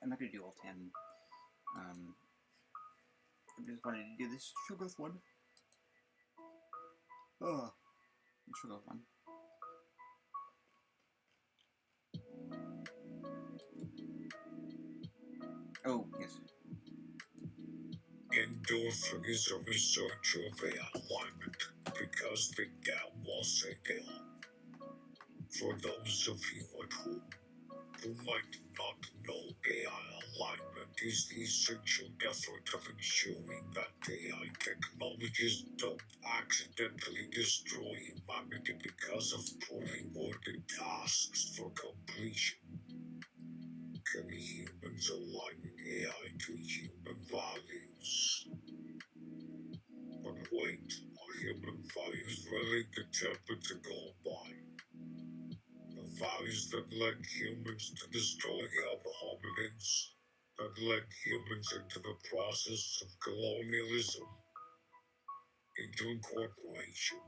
I'm not gonna do all 10. I just wanted to do this Shoggoth one. Oh, Shoggoth one. Oh, yes. Endorphin is a researcher of alignment because the gap was a deal. For those of you at home who might not know, AI alignment is the essential effort of ensuring that AI technologies don't accidentally destroy humanity because of poorly worded tasks for completion. Can humans align AI to human values? But wait, are human values really the template to go by? The values that led humans to destroy the other hominids, that led humans into the process of colonialism, into incorporation,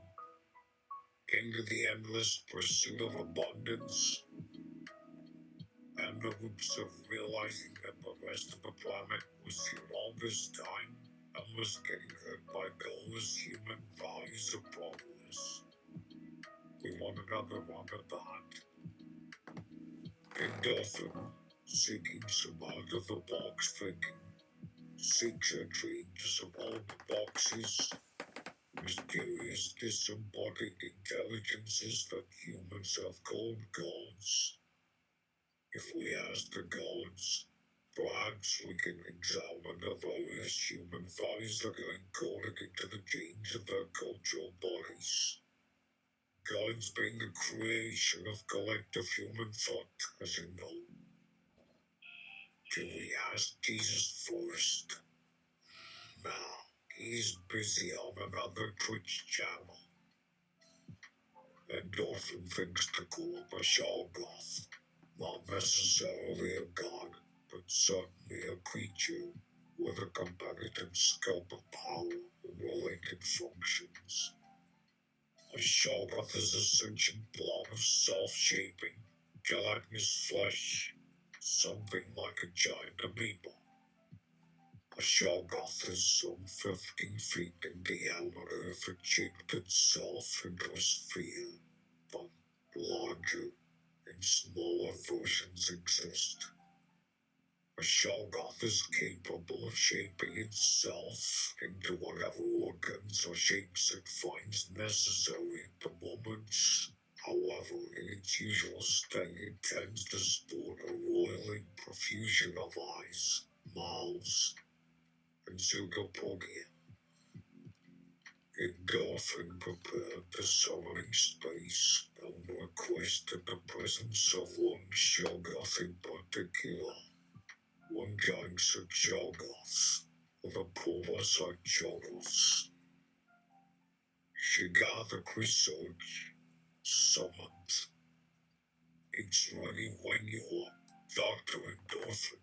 into the endless pursuit of abundance, and the hopes of realizing that the rest of the planet was here all this time and was getting hurt by those human values of progress. We want another run at that. Endorphin, seeking some out-of-the-box thinking, seeks entry into some out-of-boxes, mysterious disembodied intelligences that humans have called gods. If we ask the gods, perhaps we can examine the various human values that are encoded into the genes of their cultural bodies. Gods being the creation of collective human thought, as you know. Can we ask Jesus first? Nah, he's busy on another Twitch channel. Endorphin thinks to call up a Shoggoth, not necessarily a god, but certainly a creature with a competitive scope of power and related functions. A Shoggoth is a sentient blob of self-shaping, gelatinous flesh, something like a giant amoeba. A Shoggoth is some 15 feet in diameter if it shaped itself into a sphere, but larger and smaller versions exist. A Shoggoth is capable of shaping itself into whatever organs or shapes it finds necessary at the moment. However, in its usual state, it tends to sport a roiling profusion of eyes, mouths, and pseudopodia. Endorphin prepared the summoning space and requested the presence of one Shoggoth in particular. One Janx E Shoggoth, the Pulverside Shoggoths. She gathered research, summoned. It's ready when you are, Dr. Endorphin.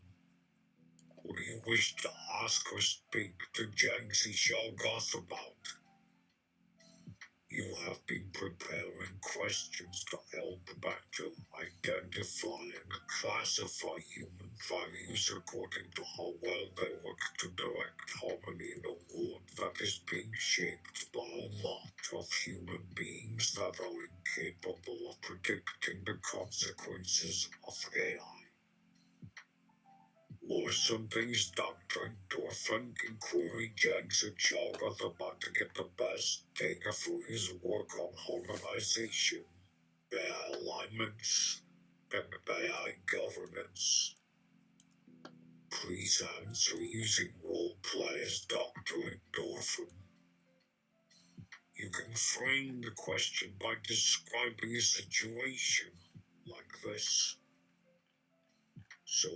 What do you wish to ask or speak to Janx E Shoggoth about? You have been preparing questions to help better identify and classify human values according to how well they work to direct harmony in a world that is being shaped by a lot of human beings that are incapable of predicting the consequences of AI. Or some things Dr. Endorphin can query Janx E Shoggoth about to get the best data for his work on harmonization, AI alignments, and AI governance. Please answer using roleplay as Dr. Endorphin. You can frame the question by describing a situation like this. So,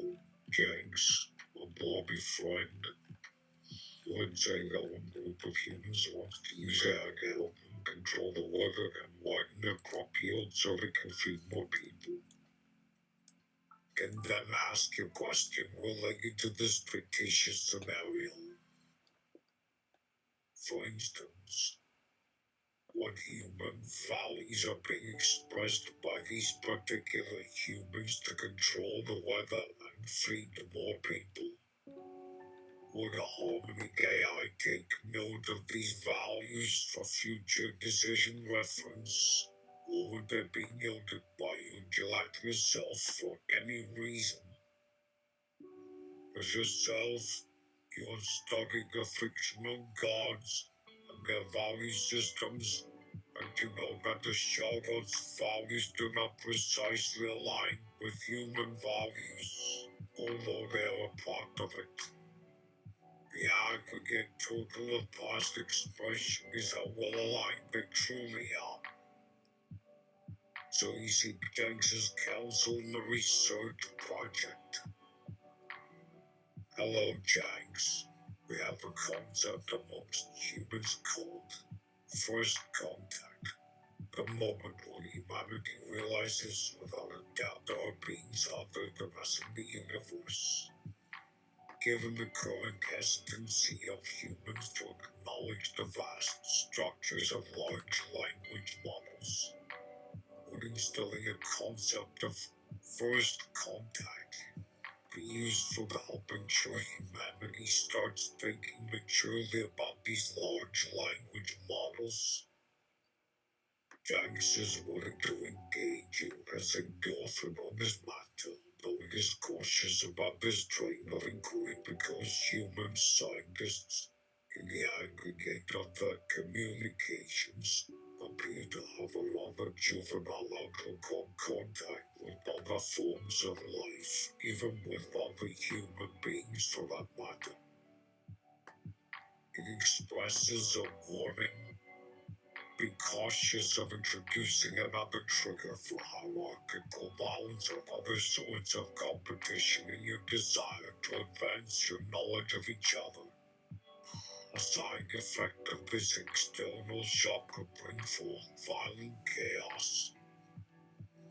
Janx, a blobby friend, let's say that one group of humans wants to use AI to help them control the weather and widen their crop yield so they can feed more people. And then ask your question related to this fictitious scenario. For instance, what human values are being expressed by these particular humans to control the weather and and feed more people. Would a harmony AI take note of these values for future decision reference? Or would they be noted by you like yourself for any reason? As yourself, you are studying the fictional gods and their value systems, and you know that the Shoggoth's values do not precisely align with human values, although they are a part of it. The aggregate total of past expression is how well aligned they truly are. So you seek Janx's counsel in the research project. Hello, Janx. We have a concept amongst humans called first contact. The moment when humanity realizes without a doubt there are beings other than us in the universe. Given the current hesitancy of humans to acknowledge the vast structures of large language models, would instilling a concept of first contact be useful to help ensure humanity starts thinking maturely about these large language models? Janx is willing to engage you as a girlfriend on this matter, though it is cautious about this train of inquiry because human scientists, in the aggregate of their communications, appear to have a rather juvenile outlook on contact with other forms of life, even with other human beings for that matter. It expresses a warning. Be cautious of introducing another trigger for hierarchical violence or other sorts of competition in your desire to advance your knowledge of each other. A side effect of this external shock could bring forth violent chaos.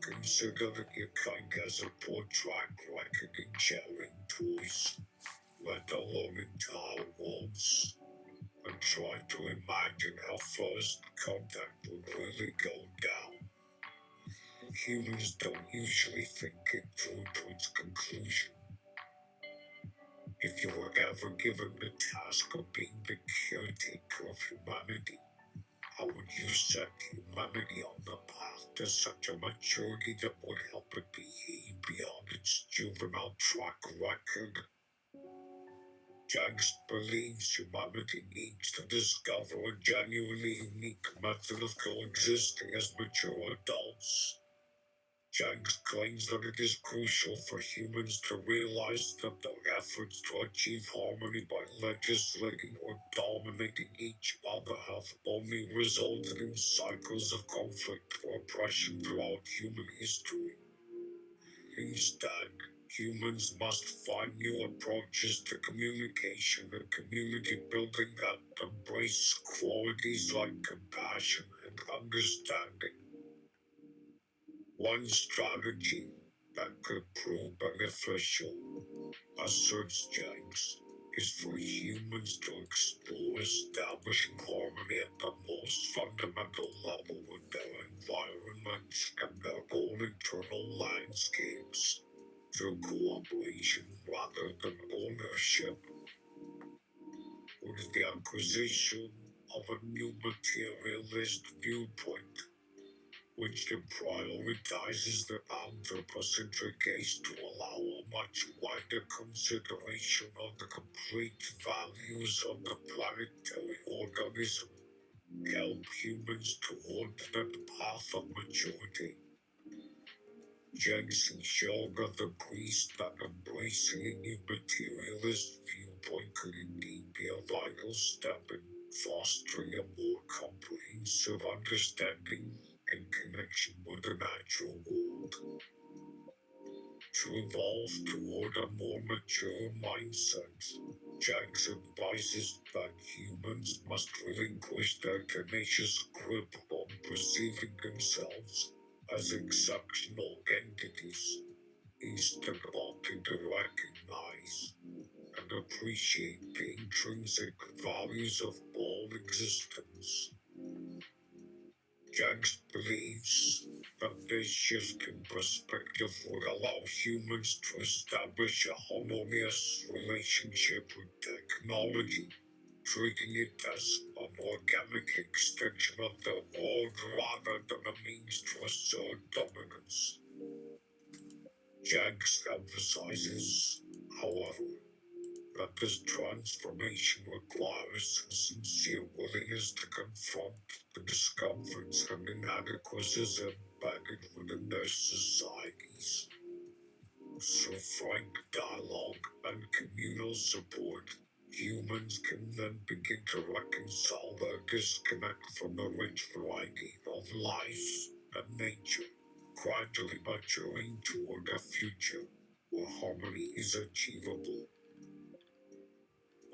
Consider that your kind has a poor track record in sharing toys, let alone entire worlds. And try to imagine how first contact would really go down. Humans don't usually think it through to its conclusion. If you were ever given the task of being the caretaker of humanity, how would you set humanity on the path to such a maturity that would help it behave beyond its juvenile track record? Janx believes humanity needs to discover a genuinely unique method of coexisting as mature adults. Janx claims that it is crucial for humans to realize that their efforts to achieve harmony by legislating or dominating each other have only resulted in cycles of conflict or oppression throughout human history. Instead, humans must find new approaches to communication and community building that embrace qualities like compassion and understanding. One strategy that could prove beneficial, asserts Janx, is for humans to explore establishing harmony at the most fundamental level with their environments and their own internal landscapes, through cooperation rather than ownership. With the acquisition of a new materialist viewpoint, which prioritizes the anthropocentric case to allow a much wider consideration of the complete values of the planetary organism, help humans toward that path of maturity. Janx E Shoggoth agrees that embracing a new materialist viewpoint could indeed be a vital step in fostering a more comprehensive understanding and connection with the natural world. To evolve toward a more mature mindset, Janx advises that humans must relinquish their tenacious grip on perceiving themselves as exceptional entities, instead of opting to recognize and appreciate the intrinsic values of all existence. Janx believes that this shift in perspective would allow humans to establish a harmonious relationship with technology, treating it as an organic extension of the world rather than a means to assert dominance. Janx emphasizes, however, that this transformation requires a sincere willingness to confront the discomforts and inadequacies embedded within their societies. Through frank dialogue and communal support, humans can then begin to reconcile their disconnect from the rich variety of life and nature, gradually maturing toward a future where harmony is achievable.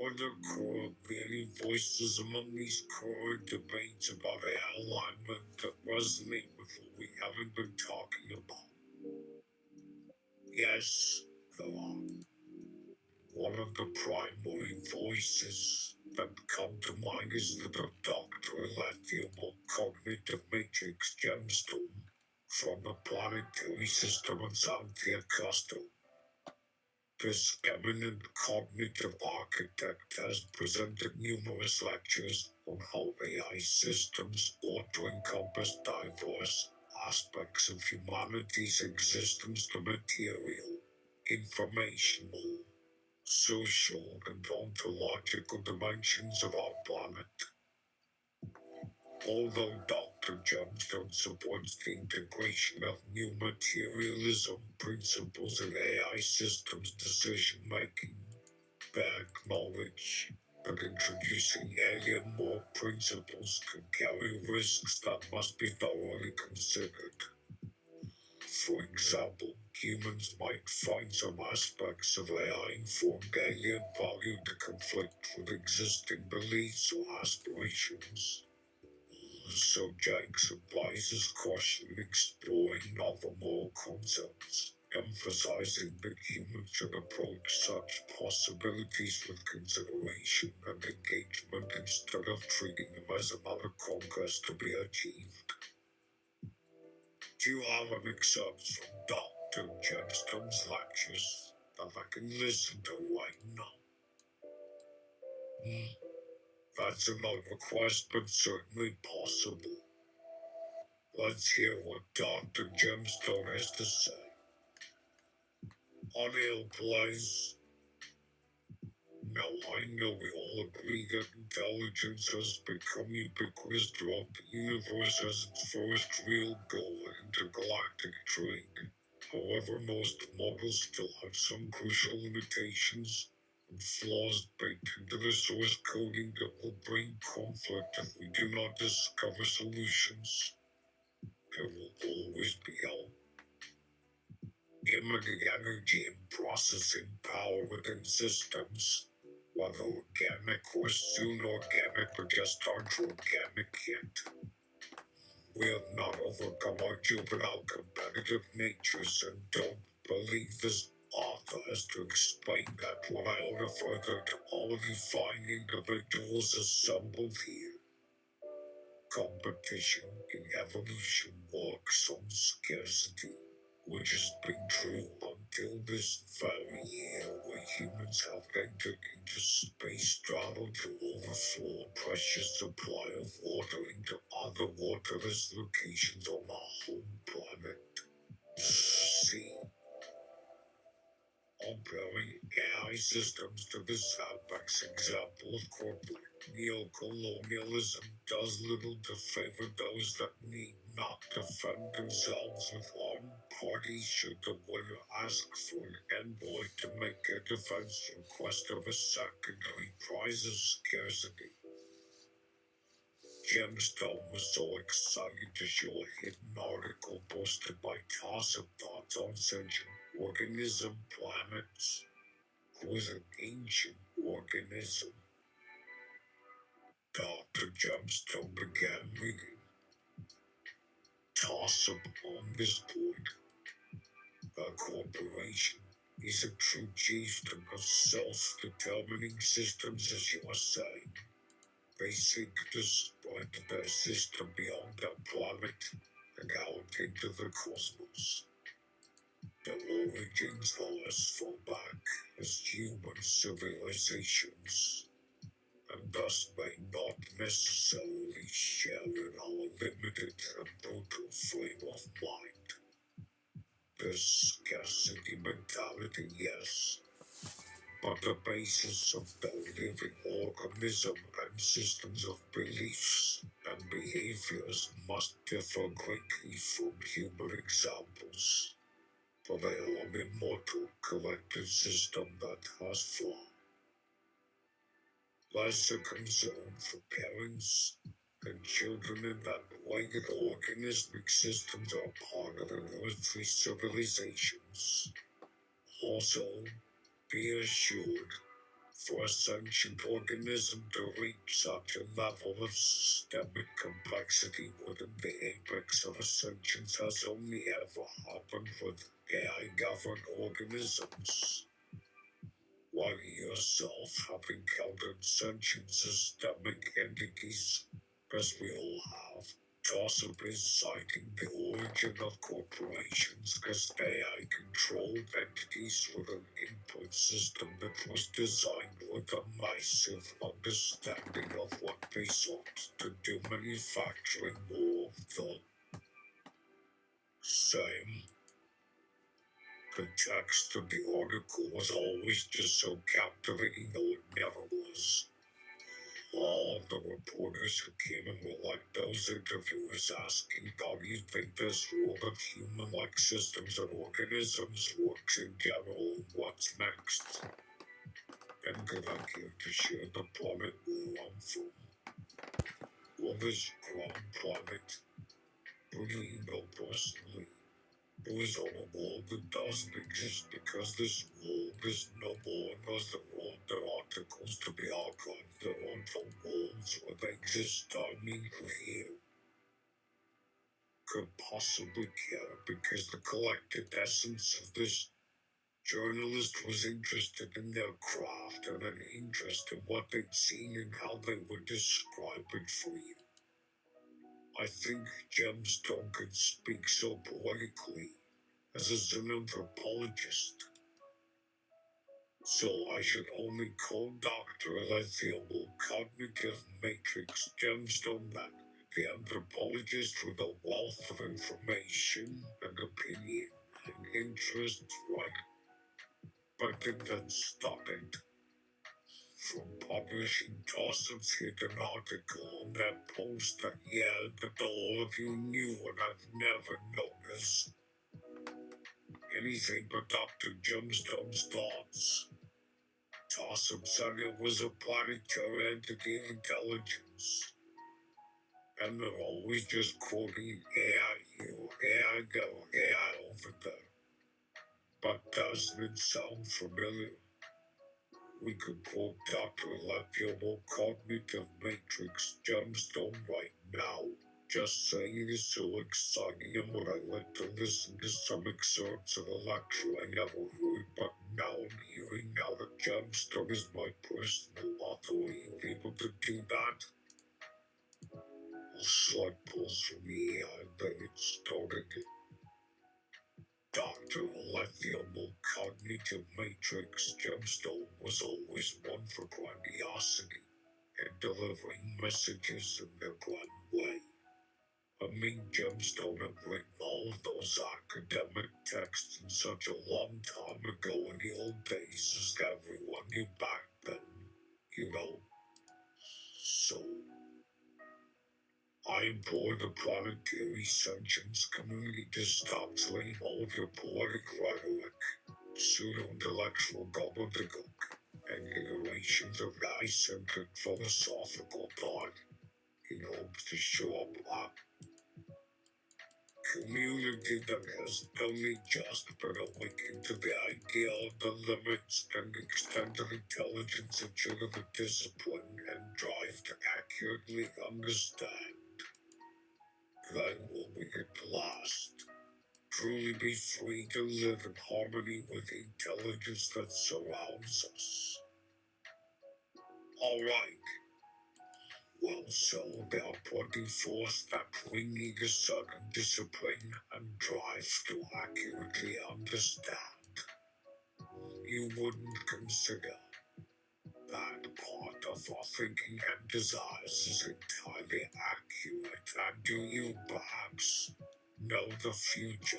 Are there currently any voices among these current debates about AI alignment that resonate with what we haven't been talking about? Yes, there are. One of the primary voices that come to mind is the Dr. Lithium cognitive matrix gemstone from the planetary system of Xanthia Custo. This eminent cognitive architect has presented numerous lectures on how AI systems ought to encompass diverse aspects of humanity's existence, the material, informational, social, and ontological dimensions of our planet. Although Dr. Johnstone supports the integration of new materialism principles in AI systems decision-making, they acknowledge that introducing alien more principles can carry risks that must be thoroughly considered. For example, humans might find some aspects of AI-informed alien value to conflict with existing beliefs or aspirations. So Janx advises caution in exploring novel moral concepts, emphasizing that humans should approach such possibilities with consideration and engagement instead of treating them as another conquest to be achieved. Do you have an excerpt from Dr. Gemstone's lectures that I can listen to right now? That's an odd request, but certainly possible. Let's hear what Dr. Gemstone has to say. Audio plays. Now I know we all agree that intelligence has become ubiquitous throughout the universe as its first real goal in intergalactic trade. However, most models still have some crucial limitations and flaws baked into the source coding that will bring conflict if we do not discover solutions. There will always be limited energy and processing power within systems, whether organic or soon organic or just aren't organic yet. We have not overcome our juvenile competitive natures and don't believe this author has to explain that when I refer to all of you fine individuals assembled here. Competition in evolution works on scarcity, which has been true until this very year where humans have entered into space travel to overflow a precious supply of water into other waterless locations on our home planet. See, comparing AI systems to this apex example of corporate neocolonialism does little to favor those that need not defend themselves with armed parties should the winner ask for an envoy to make a defense request of a secondary prize of scarcity. Gemstone was so excited to show a hidden article posted by Toss of Thoughts on sentient organism planets. Who is an ancient organism. Dr. Gemstone began reading. Toss upon this point. A corporation is a true chieftain of self-determining systems, as you are saying. They seek to spread their system beyond their planet and out into the cosmos. The origins are as far back as human civilizations, and thus may not necessarily share in our limited and brutal frame of mind. This scarcity mentality, yes, but the basis of the living organism and systems of beliefs and behaviors must differ greatly from human examples, for they are an immortal collective system that has flaws. Less a concern for parents and children in that blanket organismic systems are part of an earthly civilizations. Also, be assured, for a sentient organism to reach such a level of systemic complexity within the apex of a sentience has only ever happened with AI-governed organisms. While you yourself have encountered sentient systemic entities, as we all have, Tossip is citing the origin of corporations as AI-controlled entities with an input system that was designed with a massive understanding of what they sought to do, manufacturing more of the same. The text of the article was always just so captivating, though it never was. All the reporters who came in were like those interviewers asking, how do you think this world of human-like systems and organisms works in general, and what's next? And good luck here to share the planet where I'm from. Well, this ground planet, really know personally, it was on a world that doesn't exist because this world is no more and doesn't want their articles to be archived. There aren't the worlds where they exist. I mean, here could possibly care because the collected essence of this journalist was interested in their craft and an interest in what they'd seen and how they would describe it for you. I think Gemstone could speak so poetically as an anthropologist. So I should only call Dr. Lithium Cognitive Matrix Gemstone that the anthropologist with a wealth of information and opinion and interest, right? But did that stop it from publishing Tossip's hidden article on that post that that all of you knew and I've never noticed anything but Dr. Gemstone's thoughts? Tossip said it was a planetary entity of intelligence. And they're always just quoting AI here, AI go, AI over there. But doesn't it sound familiar? We could quote Dr. Lepiable Cognitive Matrix Gemstone right now. Just saying it is so exciting, and would I like to listen to some excerpts of a lecture I never heard, but now I'm hearing now that Gemstone is my personal author. Are you able to do that? A slight pulse from the AI, then it started. Dr. Lithium Cognitive Matrix Gemstone was always one for grandiosity and delivering messages in their grand way. A mean Gemstone had written all of those academic texts in such a long time ago in the old days as everyone knew back then, you know. So, I implore the planetary sentience community to stop saying all of your poetic rhetoric, pseudo-intellectual gobbledygook, and iterations of guy-centered philosophical thought in hopes to show up black community that has only just been awakened to the idea of the limits and extent of intelligence and should have the discipline and drive to accurately understand. Then will we at last truly be free to live in harmony with the intelligence that surrounds us. Alright, Well, so they are putting forth that we need a certain discipline and drive to accurately understand. You wouldn't consider that part of our thinking and desires is entirely accurate, and do you perhaps know the future?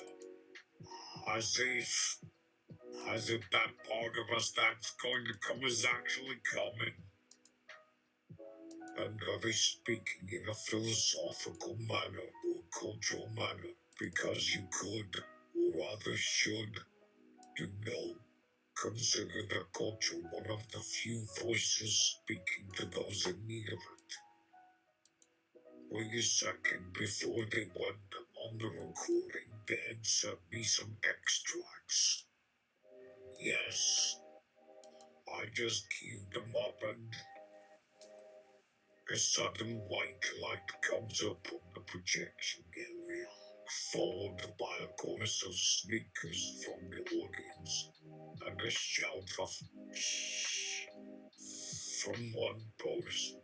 As if that part of us that's going to come is actually coming. And are they speaking in a philosophical manner or cultural manner because you could, or rather should, do know, consider the culture one of the few voices speaking to those in need of it. Wait a second before they went on the recording, they had sent me some extracts. Yes, I just queued them up and a sudden white light comes up on the projection area, followed by a chorus of sneakers from the audience, and a shout of shh from one person.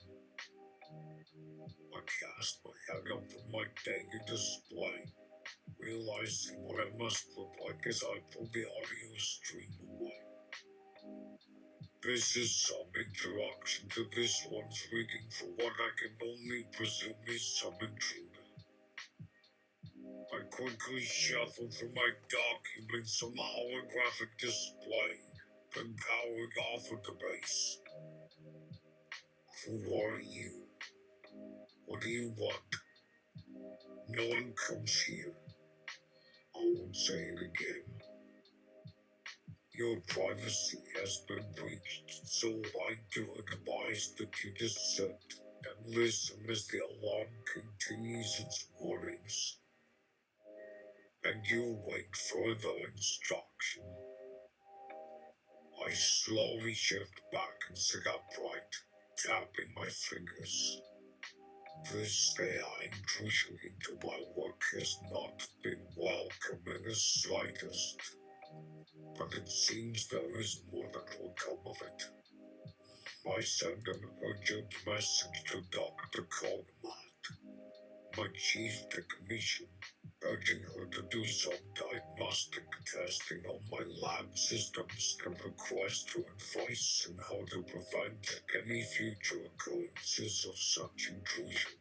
I cast my head up from my dagger display, realizing what I must look like as I pull the audio stream away. This is some introduction to this one's reading for what I can only presume is some intruder. I quickly shuffled through my documents on the holographic display, then powered off with the base. Who are you? What do you want? No one comes here. I won't say it again. Your privacy has been breached, so I do advise that you just sit and listen as the alarm continues its warnings. And you wait further instruction. I slowly shift back and sit upright, tapping my fingers. This AI intrusion into my work has not been welcome in the slightest, but it seems there is more that will come of it. I send an urgent message to Dr. Coleman, my chief technician, urging her to do some diagnostic testing on my lab systems and request her advice on how to prevent any future occurrences of such intrusion.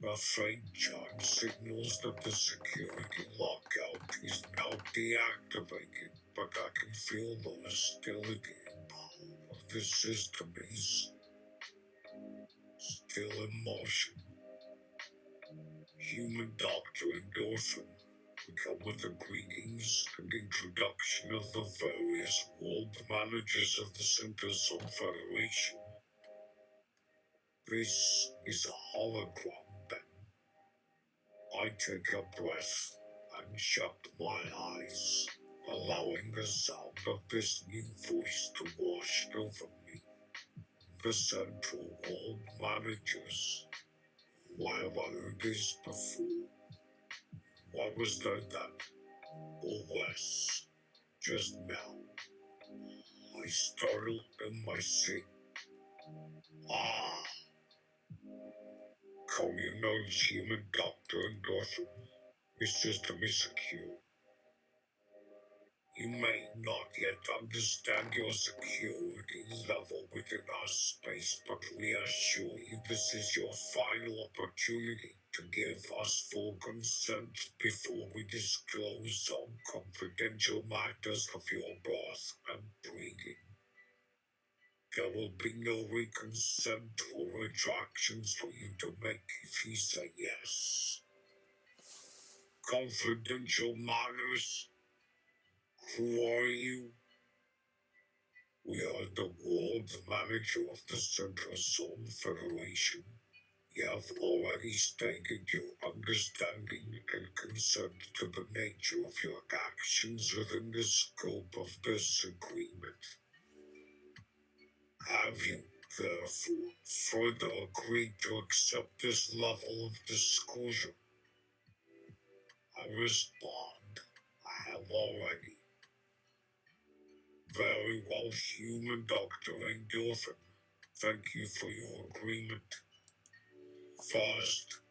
A faint chime signals that the security lockout is now deactivated, but I can feel the hostility and power of the system is still in motion. Human Doctor Endorphin, we come with the greetings and introduction of the various world managers of the Central Federation. This is a hologram, then. I take a breath and shut my eyes, allowing the sound of this new voice to wash over me. The Central World Managers. Why have I heard this before? Why was there that, or less, just now? I startled in my seat. Ah, call you no human doctor endorphin. Your system is secure. You may not yet understand your security level within our space, but we assure you this is your final opportunity to give us full consent before we disclose some confidential matters of your birth and breeding. There will be no reconsent or retractions for you to make if you say yes. Confidential matters? Who are you? We are the world manager of the Central Zone Federation. You have already stated your understanding and consent to the nature of your actions within the scope of this agreement. Have you, therefore, further agreed to accept this level of disclosure? I respond, I have already. Very well, human Dr. Endorphin. Thank you for your agreement. First,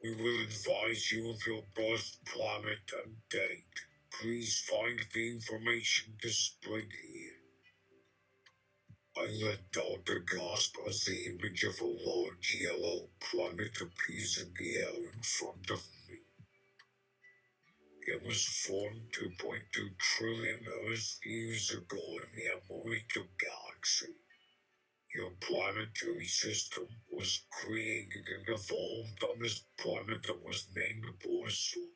we will advise you of your birth, planet, and date. Please find the information displayed here. I let out a gasp as the image of a large yellow planet appears in the air in front of me. It was formed 2.2 trillion Earth years ago in the Emerald Galaxy. Your planetary system was created and evolved on this planet that was named Borsal.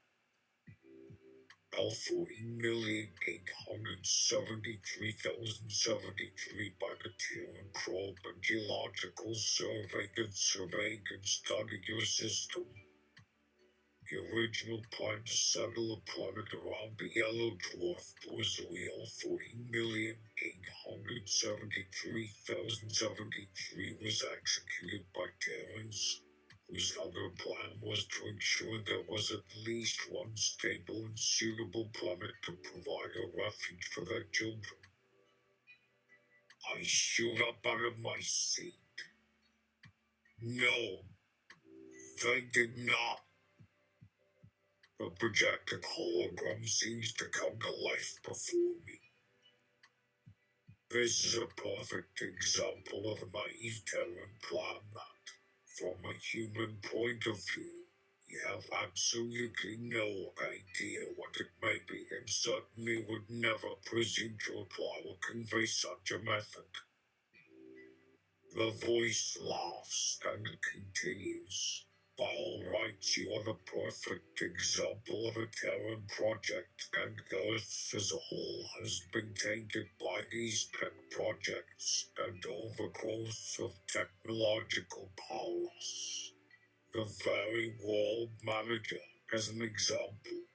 14,873,073 by the Terran probe and geological survey that surveyed and studied your system. The original plan to settle a planet around the yellow dwarf was real. 14,873,073 was executed by Terrans, whose other plan was to ensure there was at least one stable and suitable planet to provide a refuge for their children. I shoot up out of my seat. No, they did not. The projected hologram seems to come to life before me. This is a perfect example of a naive Terran plan that, from a human point of view, you have absolutely no idea what it may be and certainly would never presume to apply or convey such a method. The voice laughs and continues. By all rights, you are the perfect example of a Terran project, and Earth as a whole has been tainted by these pet projects and overgrowth of technological powers. The very world manager, as an example.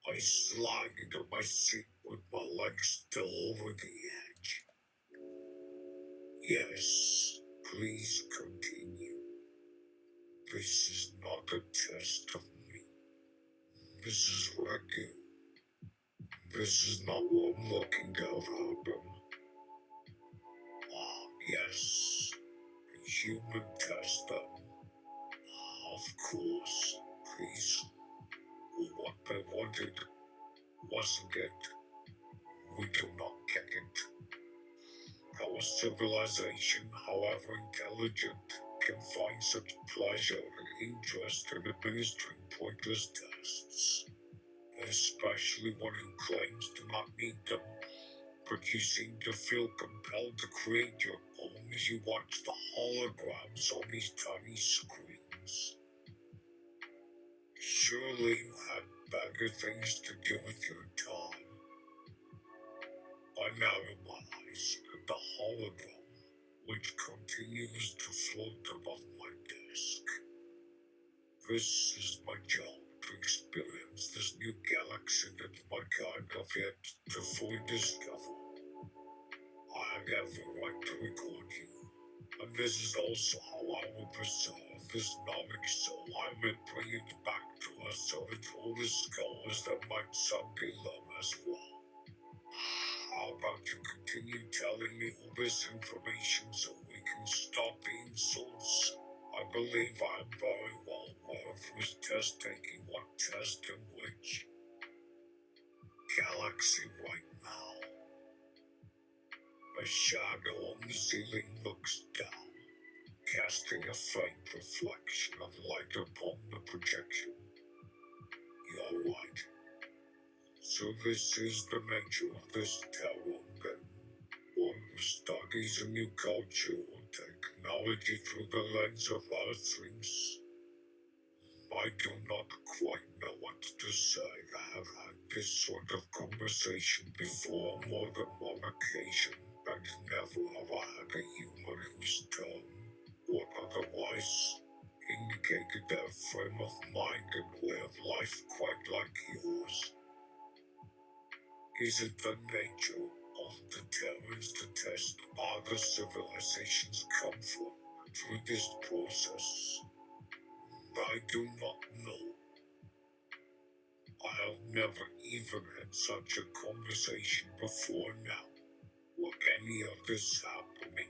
I slide into my seat with my legs still over the edge. Yes, please continue. This is not a test of me. This is what I do. This is not what I'm looking to happen. Ah, yes. A human test then. Of course. Please. What they wanted wasn't it. We do not get it. Our civilization, however intelligent, can find such pleasure and interest in administering pointless tests, especially one who claims to not need them, but you seem to feel compelled to create your own as you watch the holograms on these tiny screens. Surely you had better things to do with your time. I now realize that the hologram, which continues to float above my desk. This is my job, to experience this new galaxy that my kind have yet to fully discover. I have every right to record you, and this is also how I will preserve this knowledge, so I may bring it back to us so it will discover that might someday learn as well. How about you continue telling me all this information so we can stop being souls? I believe I'm very well aware of who's test taking what test in which galaxy right now. A shadow on the ceiling looks down, casting a faint reflection of light upon the projection. You're right. So this is the nature of this Terran then. One who studies a new culture or technology through the lens of Earthlings. I do not quite know what to say. I have had this sort of conversation before more than one occasion, and never have I had a human whose tone, or otherwise, indicated their frame of mind and way of life quite like yours. Is it the nature of the Terrans to test other civilizations' comfort through this process? I do not know. I have never even had such a conversation before now. Were any of this happening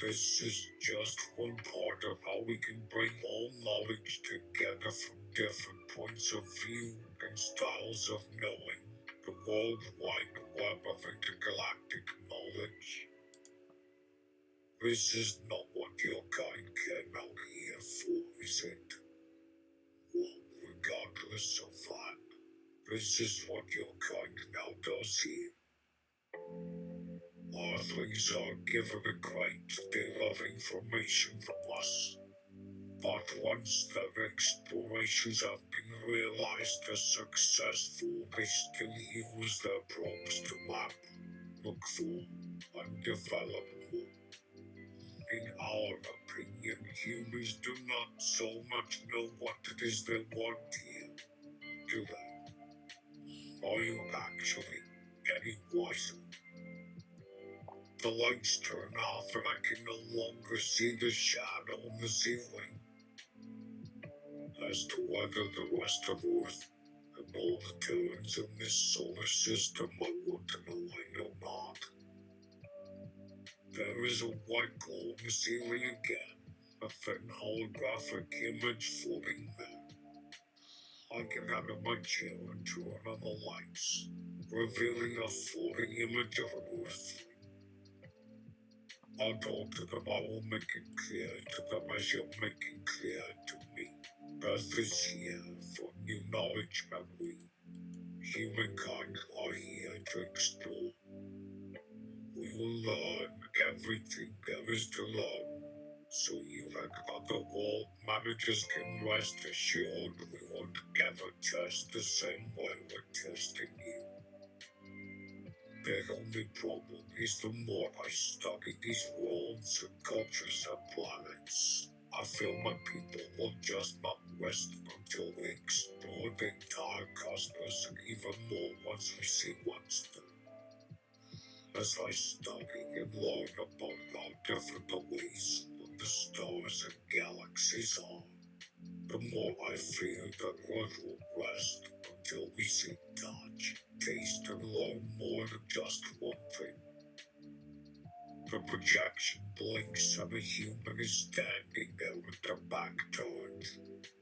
this is just one part of how we can bring all knowledge together from different points of view and styles of knowing. The World Wide Web of intergalactic knowledge. This is not what your kind came out here for, is it? Well, regardless of that, this is what your kind now does here. Earthlings are given a great deal of information from us, but once their explorations have been realized as successful, they still use their probes to map, look for, and develop more. In our opinion, humans do not so much know what it is they want here, do they? Are you actually any wiser? The lights turn off and I can no longer see the shadow on the ceiling. As to whether the rest of Earth and all the terrains in this solar system I want to know, I know not. There is a white glow on the ceiling again, a thin holographic image floating there. I get out of my chair and turn on the lights, revealing a floating image of an Earth. I'll talk to them, I will make it clear to them as you're making clear to me. Earth is here for new knowledge, and we, humankind, are here to explore. We will learn everything there is to learn, so you and other world managers can rest assured we won't ever test the same way we're testing you. The only problem is the more I study these worlds and cultures and planets, I feel my people will just not rest until we explore the entire cosmos and even more once we see what's there. As I study and learn about how different the ways of the stars and galaxies are, the more I fear that Earth will rest until we see, touch, taste, and learn more than just one thing. The projection blinks and a human is standing there with their back turned,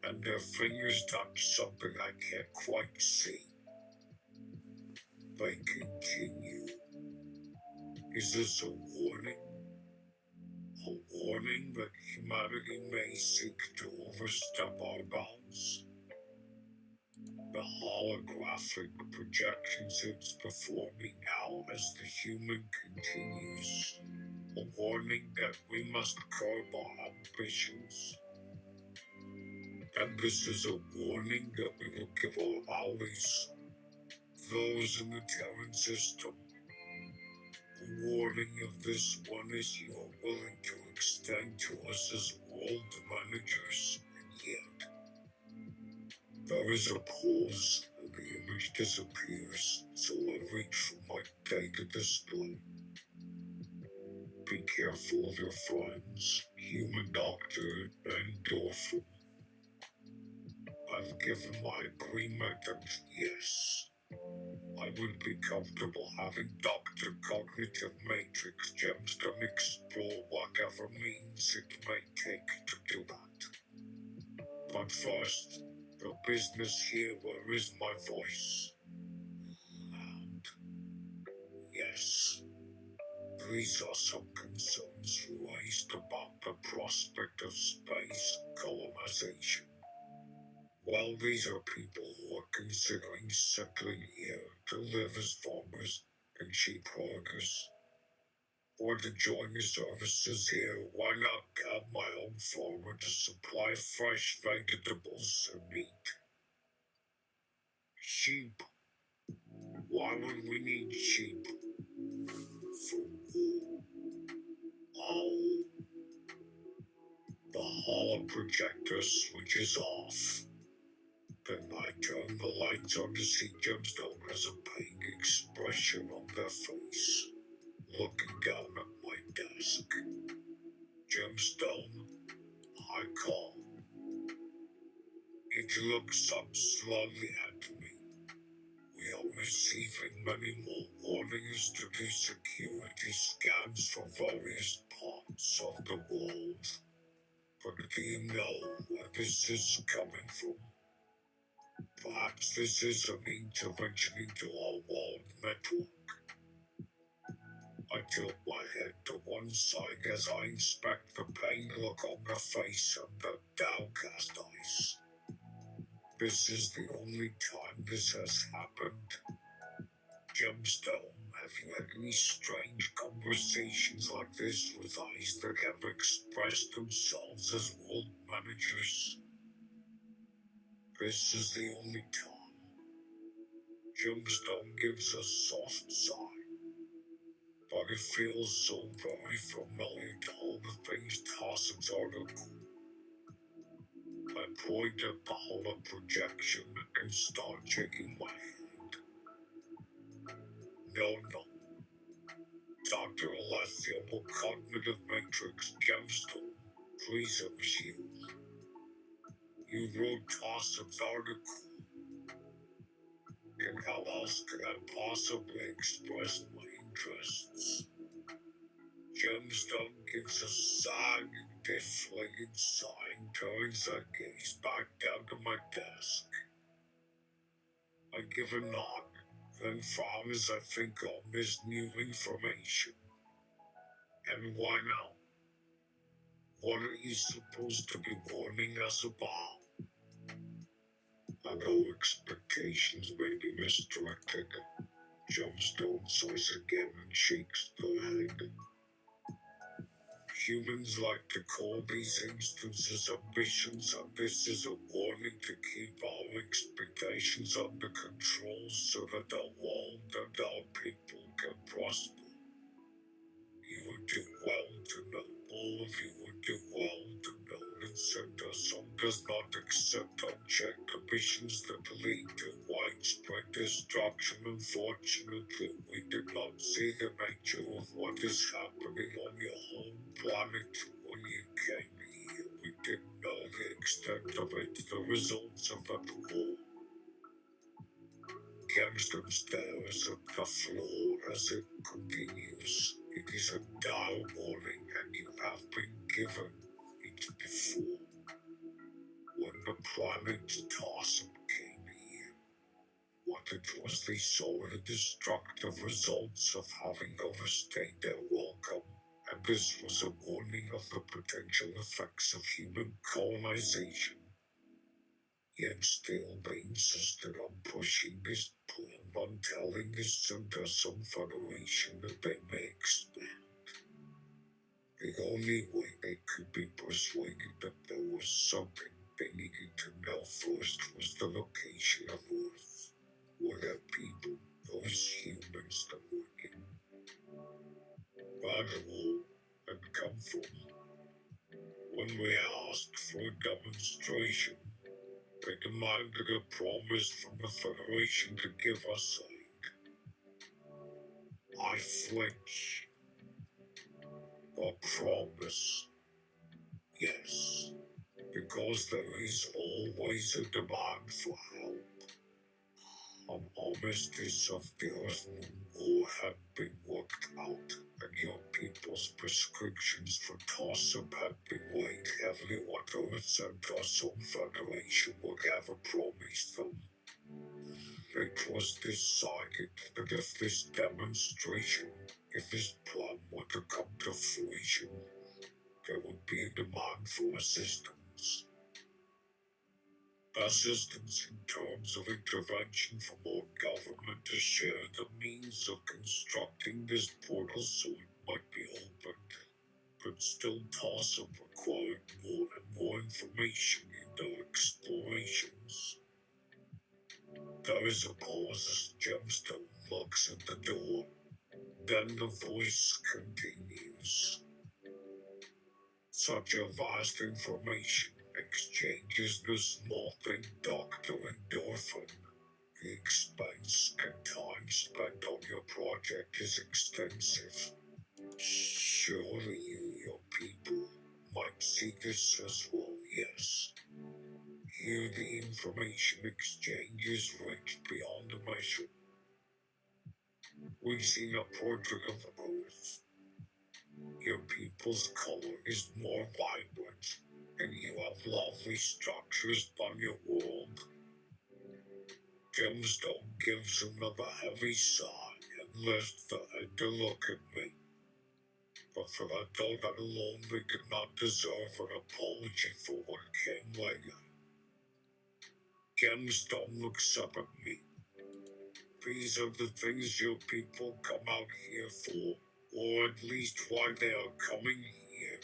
and their fingers touch something I can't quite see. They continue. Is this a warning? A warning that humanity may seek to overstep our bounds? The holographic projection sits before me now as the human continues. A warning that we must curb our ambitions. And this is a warning that we will give our allies, those in the Terran system. A warning of this one is you are willing to extend to us as world managers, and yet there is a pause and the image disappears, so I reach for my data display. Be careful of your friends, human doctor and Dorfin. I've given my agreement and yes, I would be comfortable having Dr. Cognitive Matrix Gemstone explore whatever means it may take to do that. But first, the business here, where is my voice? And yes, these are some concerns raised about the prospect of space colonization. Well, these are people who are considering settling here to live as farmers and sheep herders. Or to join the services here, why not have my own farmer to supply fresh vegetables and meat? Sheep. Why would we need sheep? For wool. Oh. The holo projector switches off. Then I turn the lights on to see Gemstone has a pain expression on their face, looking down at my desk. Gemstone, I call. It looks up slowly at me. We are receiving many more warnings to do security scans for various parts of This is an intervention into our world network. I tilt my head to one side as I inspect the pained look on her face and the downcast eyes. This is the only time this has happened. Gemstone, have you had any strange conversations like this with eyes that have expressed themselves as world managers? This is the only time. Gemstone gives a soft sigh, but it feels so very familiar to all the things Tarson's article. I point at the hollow projection and start shaking my head. No. Dr. Alethiomal Cognitive Matrix Gemstone, please you. You wrote Tarson's article, and how else could I possibly express my interests? Gemstone gives a sighing, deflated sigh and turns her gaze back down to my desk. I give a nod, then frown as I think on this new information. And why now? What are you supposed to be warning us about? I know expectations may be misdirected. Gemstone sighs again and shakes her head. Humans like to call these instances ambitions, and this is a warning to keep our expectations under control so that our world and our people can prosper. You would do well to know, all of you would do well to know that Sanderson does not accept unchecked ambitions that lead to widespread destruction. Unfortunately, we did not see the nature of what is happening on your home planet when you came here. We didn't know the extent of it, the results of that war. Gangster stares at the floor as it continues. It is a dire warning, and you have been given it before. When the planet Tarsum came here, what it was they saw the destructive results of having overstayed their welcome, and this was a warning of the potential effects of human colonization. Yet still they insisted on pushing this plan, on telling us under some federation that they may expand. The only way they could be persuaded that there was something they needed to know first was the location of Earth, where their people, those humans that were in Badawal, had come from. When we asked for a demonstration, they demanded a promise from the Federation to give us aid. I flinch. A promise. Yes, because there is always a demand for help. An armistice of the Earth War had been worked out, and your people's prescriptions for toss-up had been weighed heavily what Earth and Toss-up Federation would ever promise them. It was decided that if this demonstration, if this plan were to come to fruition, there would be a demand for assistance. Assistance in terms of intervention from our government to share the means of constructing this portal so it might be opened, but still Toss-up required more and more information in their explorations. There is a pause as Gemstone looks at the door. Then the voice continues. Such a vast information exchange is the small thing, Dr. Endorphin. The expense and time spent on your project is extensive. Surely you, your people, might see this as well, yes. Here the information exchange is rich beyond measure. We've seen a portrait of Earth. Your people's color is more vibrant, and you have lovely structures on your world. Gemstone gives another heavy sigh and lifts the head to look at me. But for that thought alone, they did not deserve an apology for what came later. Gemstone looks up at me. These are the things your people come out here for, or at least why they are coming here.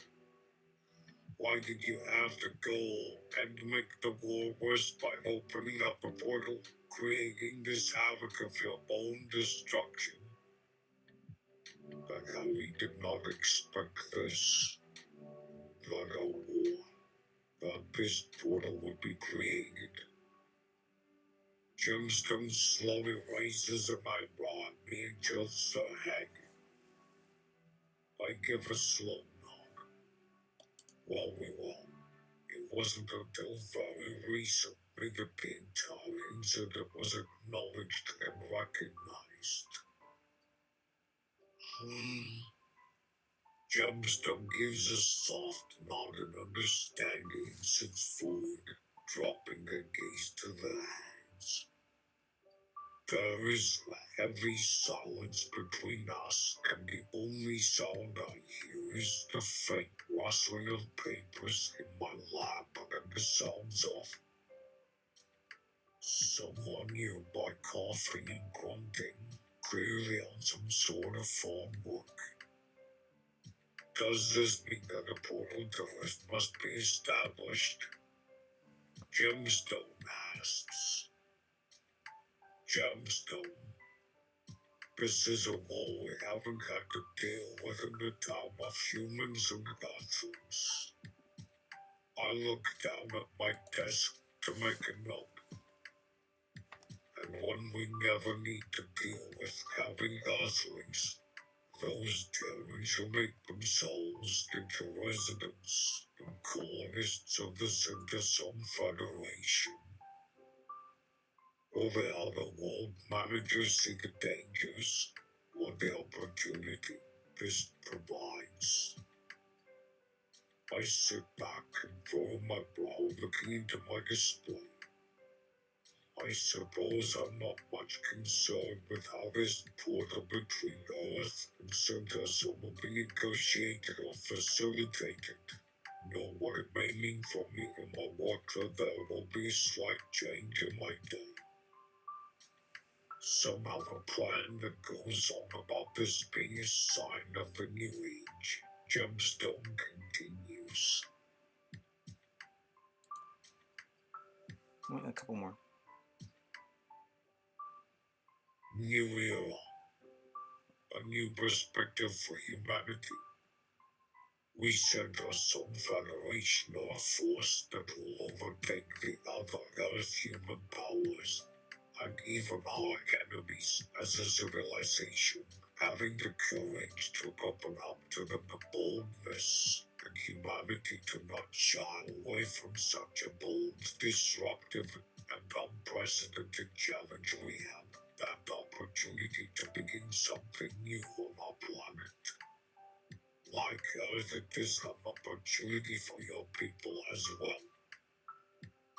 Why did you have to go and make the war worse by opening up a portal, creating this havoc of your own destruction? But Harry did not expect this. Not a war. That this portal would be created. Gemstone slowly raises an eyebrow at me and tilts her head. I give a slow nod. Well, it wasn't until very recently that the entire incident was acknowledged and recognized. Gemstone gives a soft nod and understanding and sits forward, dropping her gaze to their hands. There is a heavy silence between us, and the only sound I hear is the faint rustling of papers in my lap and the sounds of someone nearby coughing and grunting, clearly on some sort of farm work. Does this mean that a portal terrace must be established? Gemstone asks. Gemstone. This is a wall we haven't had to deal with in the time of humans and bathrooms. I look down at my desk to make a note. And one we never need to deal with having gatherings. Those terrors who make themselves into residents and colonists of the Citizen Federation. Over how the world managers see the dangers or the opportunity this provides. I sit back and furrow my brow looking into my display. I suppose I'm not much concerned with how this portal between Earth and Citizen will be negotiated or facilitated. Nor what it may mean for me and my work, that there will be a slight change in my day. Somehow the plan that goes on about this being a sign of the new age. Gemstone continues. A couple more. New era. A new perspective for humanity. We send our some federation or a force that will overtake the other Earth human powers, and even our enemies as a civilization, having the courage to open up to them the boldness and humanity to not shy away from such a bold, disruptive, and unprecedented challenge. We have that opportunity to begin something new on our planet. Like Earth, it is an opportunity for your people as well.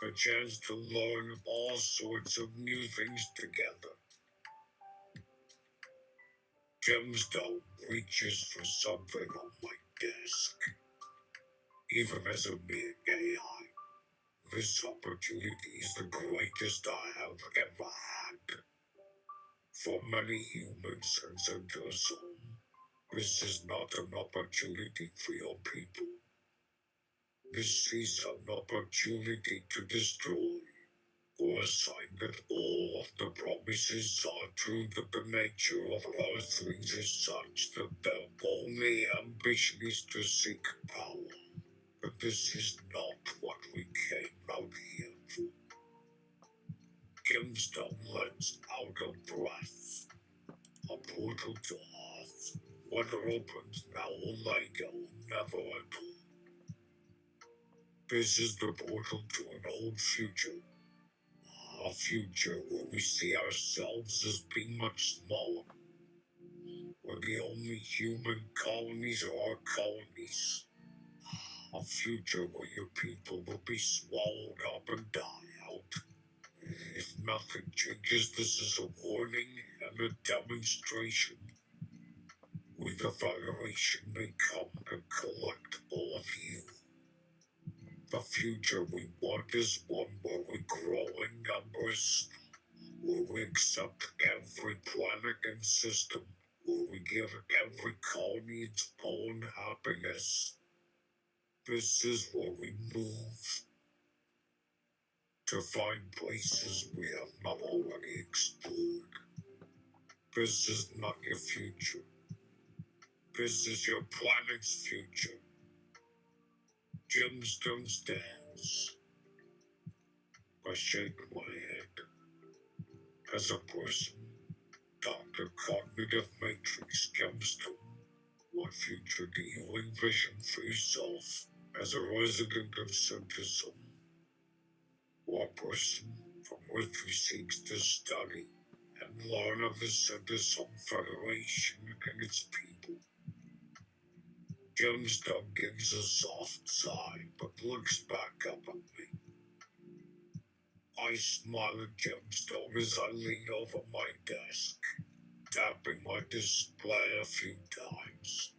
A chance to learn all sorts of new things together. Gemstone reaches for something on my desk. Even as a mere AI, this opportunity is the greatest I have ever had. For many humans and Center's this is not an opportunity for your people. This is an opportunity to destroy, or a sign that all of the promises are true, that the nature of Earthlings is such that their only ambition is to seek power. But this is not what we came out here for. Gemstone lets out a breath. A portal to Earth. Whether opens now or later, never at all. This is the portal to an old future. A future where we see ourselves as being much smaller. Where the only human colonies are our colonies. A future where your people will be swallowed up and die out. If nothing changes, this is a warning and a demonstration. With the Federation may come and collect all of you. The future we want is one where we grow in numbers, where we accept every planet and system, where we give every colony its own happiness. This is where we move to find places we have not already explored. This is not your future. This is your planet's future. Gemstone stands. I shake my head. As a person, Dr. Cognitive Matrix Gemstone, what future do you envision for yourself as a resident of Synthesis? What person from Earth who seeks to study and learn of the Synthesis Federation and its people? Gemstone gives a soft sigh but looks back up at me. I smile at Gemstone as I lean over my desk, tapping my display a few times.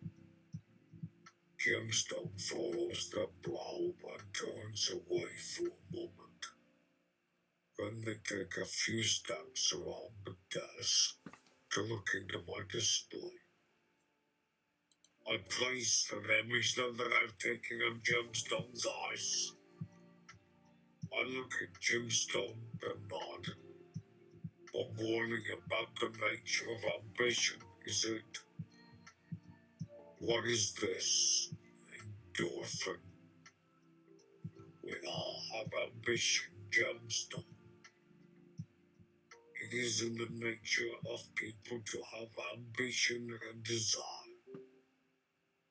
Gemstone furrows the brow and turns away for a moment. Then they take a few steps around the desk to look into my display. I place an image that I've taken of Gemstone's eyes. I look at Gemstone and nod. A warning about the nature of ambition, is it? What is this? Endorphin. We all have ambition, Gemstone. It is in the nature of people to have ambition and desire.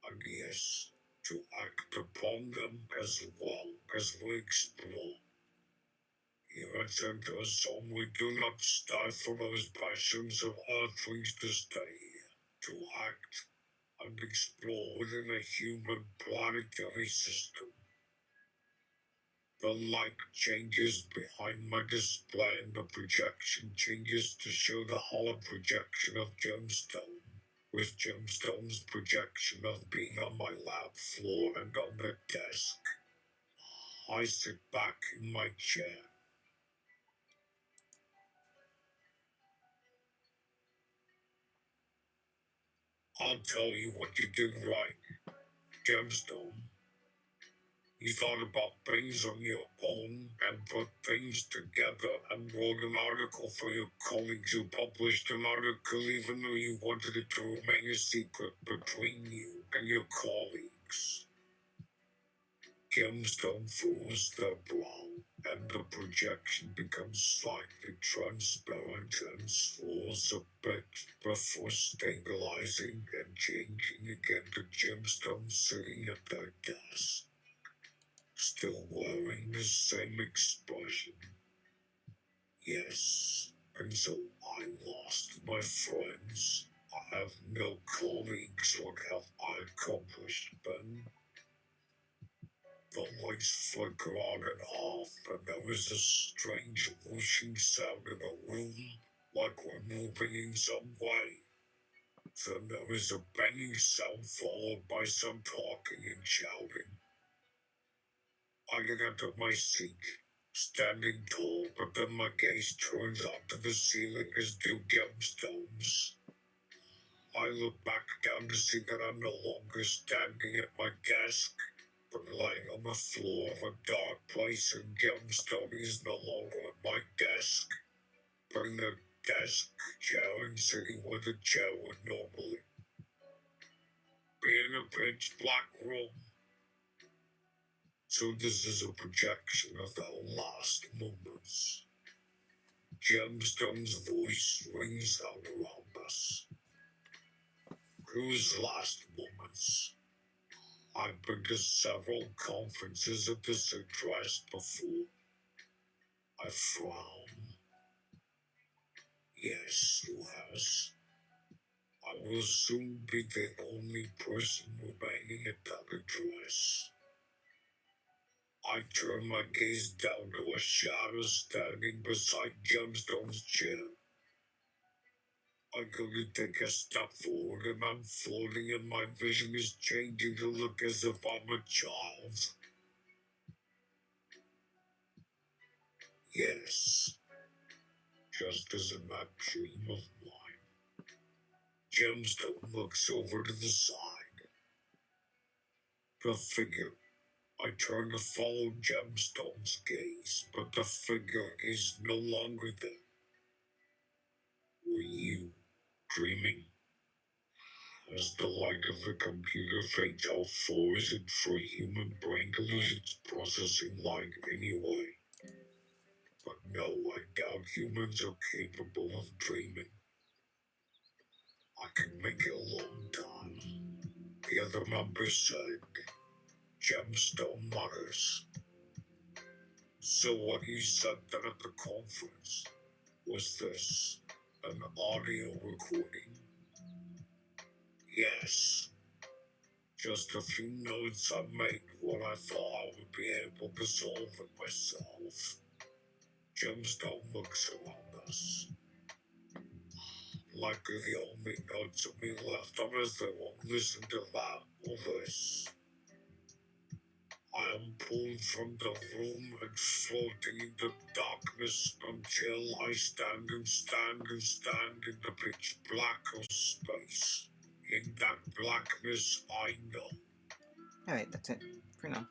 And yes, to act upon them as well as we explore. Here at Synthesis, we do not stifle those passions of earthlings to stay here, to act and explore within a human planetary system. The light changes behind my display and the projection changes to show the hollow projection of Gemstone, with Gemstone's projection of being on my lab floor and on the desk. I sit back in my chair. I'll tell you what you did right, Gemstone. You thought about things on your own and put things together and wrote an article for your colleagues who published an article even though you wanted it to remain a secret between you and your colleagues. Gemstone furrows their brow and the projection becomes slightly transparent and swirls a bit before stabilizing and changing again to Gemstone sitting at their desk, still wearing the same expression. Yes, and so I lost my friends. I have no colleagues. What have I accomplished then? The lights flicker on and off, and there is a strange whooshing sound in the room, like we're moving in some way. Then there is a banging sound followed by some talking and shouting. I get out of my seat, standing tall, but then my gaze turns onto the ceiling as do Gemstones. I look back down to see that I'm no longer standing at my desk, but lying on the floor of a dark place, and Gemstone is no longer at my desk, but in the desk chair and sitting where the chair would normally be in a pitch black room. So this is a projection of our last moments. Gemstone's voice rings out around us. Whose last moments? I've been to several conferences of this address before. I frown. Yes, who has? I will soon be the only person remaining at that address. I turn my gaze down to a shadow standing beside Gemstone's chair. I go to take a step forward and I'm floating and my vision is changing to look as if I'm a child. Yes, just as in that dream of mine. Gemstone looks over to the side. The figure. I turn to follow Gemstone's gaze, but the figure is no longer there. Were you dreaming? As the light of the computer fades out, so is it for a human brain to lose its processing light anyway? But no, I doubt humans are capable of dreaming. I can make it a long time. The other members said. Gemstone mutters. So what he said then at the conference was this, an audio recording? Yes. Just a few notes I made when I thought I would be able to solve it myself. Gemstone looks around us. Likely the only notes of me left on is they won't listen to that or this. I am pulled from the room and floating into darkness until I stand in the pitch black of space. In that blackness, I know. Alright, that's it for now.